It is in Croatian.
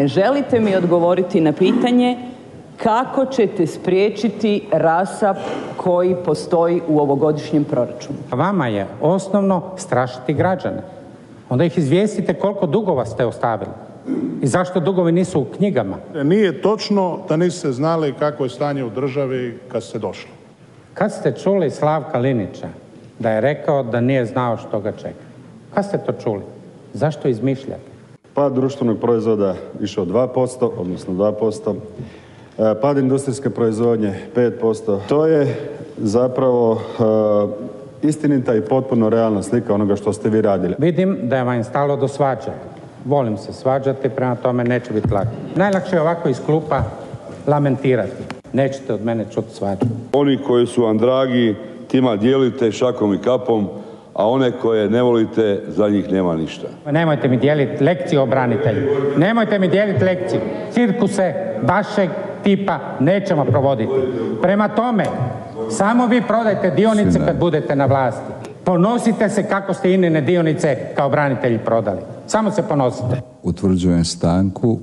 Želite mi odgovoriti na pitanje kako ćete spriječiti rasap koji postoji u ovogodišnjem proračunu? Vama je osnovno strašiti građane. Onda ih izvijestite koliko dugova ste ostavili i zašto dugovi nisu u knjigama. Nije točno da niste znali kakvo je stanje u državi kad ste došli. Kad ste čuli Slavka Linića da je rekao da nije znao što ga čeka? Kad ste to čuli? Zašto izmišljate? Pad društvenog proizvoda išao 2%, odnosno 2%. Pad industrijske proizvodnje 5%. To je zapravo istinita i potpuno realna slika onoga što ste vi radili. Vidim da je vam stalo do svađa. Volim se svađati, prema tome neće biti lako. Najlakše je ovako iz klupa lamentirati. Nećete od mene čuti svađu. Oni koji su vam dragi, tima dijelite šakom i kapom, a one koje ne volite, za njih nema ništa. Nemojte mi dijeliti lekciju o branitelju. Nemojte mi dijeliti lekciju. Cirkuse vašeg tipa nećemo provoditi. Prema tome, samo vi prodajte dionice kad budete na vlasti. Ponosite se kako ste INA-ine dionice kao branitelji prodali. Samo se ponosite. Utvrđujem stanku.